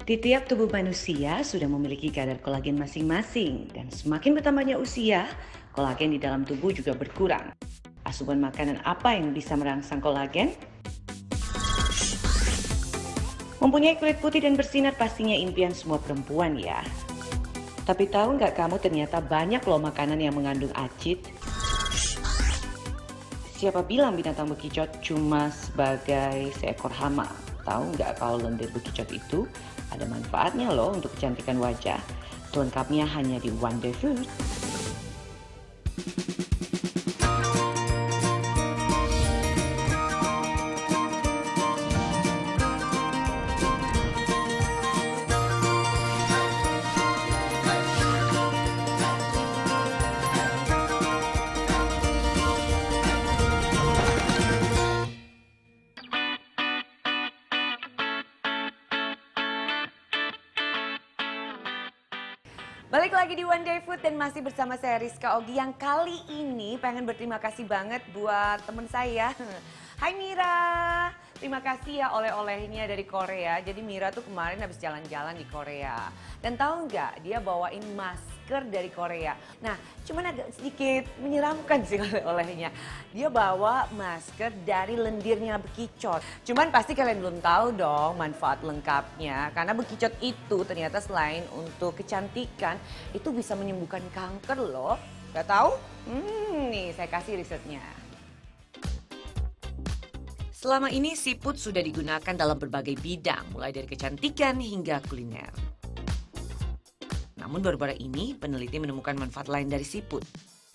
Di tiap tubuh manusia sudah memiliki kadar kolagen masing-masing dan semakin bertambahnya usia, kolagen di dalam tubuh juga berkurang. Asupan makanan apa yang bisa merangsang kolagen? Mempunyai kulit putih dan bersinar pastinya impian semua perempuan ya. Tapi tahu nggak kamu ternyata banyak loh makanan yang mengandung acid? Siapa bilang binatang bekicot cuma sebagai seekor hama? Tahu nggak kalau lendir bekicot itu ada manfaatnya loh untuk kecantikan wajah. Selengkapnya hanya di Wonder Food. Balik lagi di One Day Food dan masih bersama saya Rizka Ogi yang kali ini pengen berterima kasih banget buat temen saya. Hai Mira, terima kasih ya oleh-olehnya dari Korea. Jadi Mira tuh kemarin habis jalan-jalan di Korea. Dan tahu nggak, dia bawain masker dari Korea. Nah, cuman agak sedikit menyeramkan sih oleh-olehnya. Dia bawa masker dari lendirnya bekicot. Cuman pasti kalian belum tahu dong manfaat lengkapnya. Karena bekicot itu ternyata selain untuk kecantikan, itu bisa menyembuhkan kanker loh. Gak tahu? Nih saya kasih risetnya. Selama ini siput sudah digunakan dalam berbagai bidang, mulai dari kecantikan hingga kuliner. Namun baru-baru ini peneliti menemukan manfaat lain dari siput,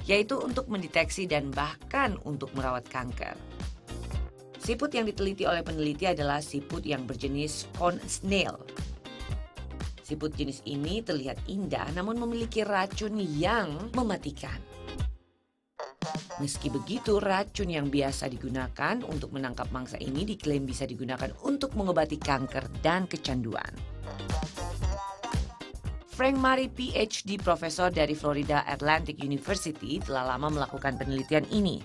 yaitu untuk mendeteksi dan bahkan untuk merawat kanker. Siput yang diteliti oleh peneliti adalah siput yang berjenis corn snail. Siput jenis ini terlihat indah namun memiliki racun yang mematikan. Meski begitu, racun yang biasa digunakan untuk menangkap mangsa ini diklaim bisa digunakan untuk mengobati kanker dan kecanduan. Frank Murray, PhD, profesor dari Florida Atlantic University, telah lama melakukan penelitian ini.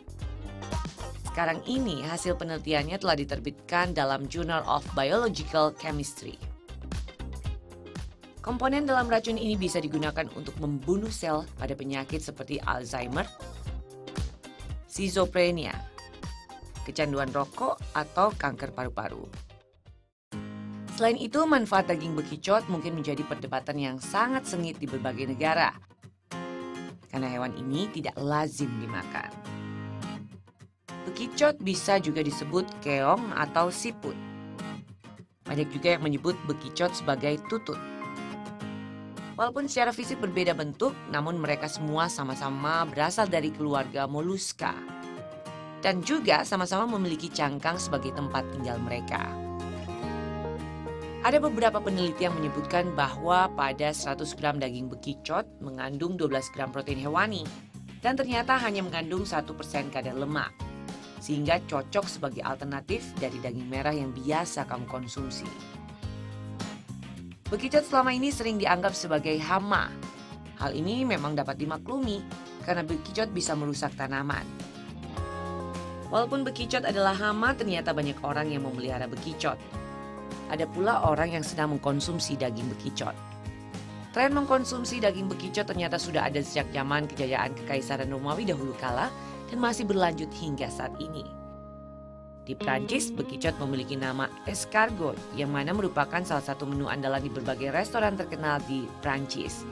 Sekarang ini, hasil penelitiannya telah diterbitkan dalam Journal of Biological Chemistry. Komponen dalam racun ini bisa digunakan untuk membunuh sel pada penyakit seperti Alzheimer, schizophrenia, kecanduan rokok, atau kanker paru-paru. Selain itu, manfaat daging bekicot mungkin menjadi perdebatan yang sangat sengit di berbagai negara. Karena hewan ini tidak lazim dimakan. Bekicot bisa juga disebut keong atau siput. Banyak juga yang menyebut bekicot sebagai tutut. Walaupun secara fisik berbeda bentuk, namun mereka semua sama-sama berasal dari keluarga moluska. Dan juga sama-sama memiliki cangkang sebagai tempat tinggal mereka. Ada beberapa peneliti yang menyebutkan bahwa pada 100 gram daging bekicot mengandung 12 gram protein hewani. Dan ternyata hanya mengandung 1% kadar lemak. Sehingga cocok sebagai alternatif dari daging merah yang biasa kamu konsumsi. Bekicot selama ini sering dianggap sebagai hama. Hal ini memang dapat dimaklumi karena bekicot bisa merusak tanaman. Walaupun bekicot adalah hama, ternyata banyak orang yang memelihara bekicot. Ada pula orang yang sedang mengkonsumsi daging bekicot. Tren mengkonsumsi daging bekicot ternyata sudah ada sejak zaman kejayaan Kekaisaran Romawi dahulu kala dan masih berlanjut hingga saat ini. Di Prancis, bekicot memiliki nama escargot yang mana merupakan salah satu menu andalan di berbagai restoran terkenal di Prancis.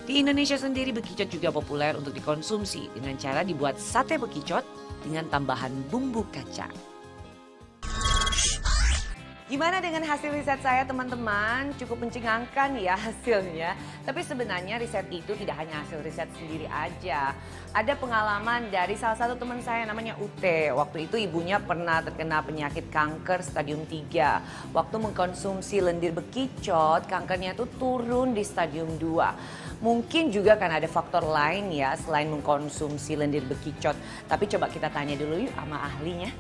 Di Indonesia sendiri, bekicot juga populer untuk dikonsumsi dengan cara dibuat sate bekicot dengan tambahan bumbu kacang. Gimana dengan hasil riset saya teman-teman? Cukup mencengangkan ya hasilnya. Tapi sebenarnya riset itu tidak hanya hasil riset sendiri aja. Ada pengalaman dari salah satu teman saya namanya Ute. Waktu itu ibunya pernah terkena penyakit kanker stadium 3. Waktu mengkonsumsi lendir bekicot, kankernya itu turun di stadium 2. Mungkin juga kan ada faktor lain ya selain mengkonsumsi lendir bekicot. Tapi coba kita tanya dulu yuk sama ahlinya.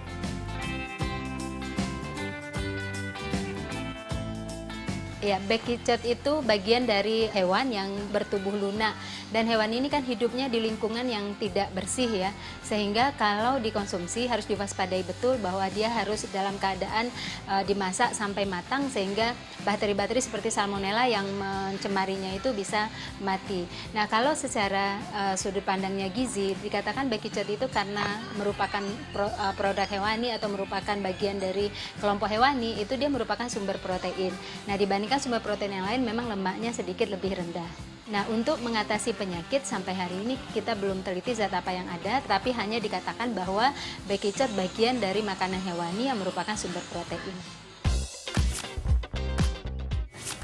Ya, bekicot itu bagian dari hewan yang bertubuh lunak Dan hewan ini kan hidupnya di lingkungan yang tidak bersih ya, sehingga kalau dikonsumsi harus diwaspadai betul bahwa dia harus dalam keadaan dimasak sampai matang sehingga bakteri-bakteri seperti salmonella yang mencemarinya itu bisa mati. Nah, kalau secara sudut pandangnya gizi, dikatakan bekicot itu karena merupakan produk hewani atau merupakan bagian dari kelompok hewani, itu dia merupakan sumber protein. Nah, dibandingkan sumber protein yang lain memang lemaknya sedikit lebih rendah. Nah, untuk mengatasi penyakit sampai hari ini kita belum teliti zat apa yang ada, tapi hanya dikatakan bahwa bekicot bagian dari makanan hewani yang merupakan sumber protein.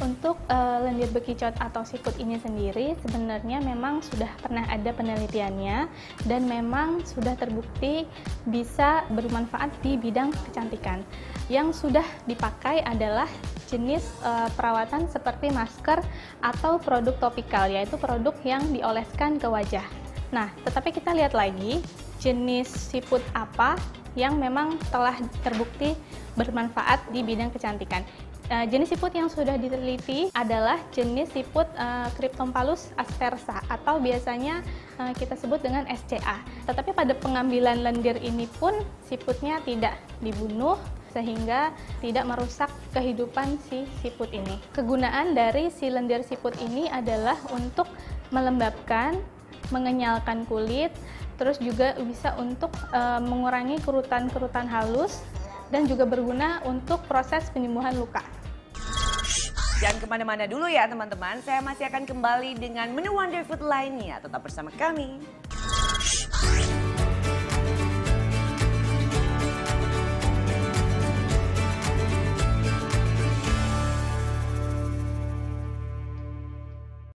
Untuk lendir bekicot atau siput ini sendiri sebenarnya memang sudah pernah ada penelitiannya dan memang sudah terbukti bisa bermanfaat di bidang kecantikan. Yang sudah dipakai adalah jenis perawatan seperti masker atau produk topikal, yaitu produk yang dioleskan ke wajah. Nah, tetapi kita lihat lagi jenis siput apa yang memang telah terbukti bermanfaat di bidang kecantikan. Jenis siput yang sudah diteliti adalah jenis siput Cryptomphalus aspersa atau biasanya kita sebut dengan SCA. Tetapi pada pengambilan lendir ini pun siputnya tidak dibunuh sehingga tidak merusak kehidupan si siput ini. Kegunaan dari si lendir siput ini adalah untuk melembabkan, mengenyalkan kulit, terus juga bisa untuk mengurangi kerutan-kerutan halus dan juga berguna untuk proses penyembuhan luka. Jangan kemana-mana dulu ya teman-teman, saya masih akan kembali dengan menu Wonder Food lainnya. Tetap bersama kami.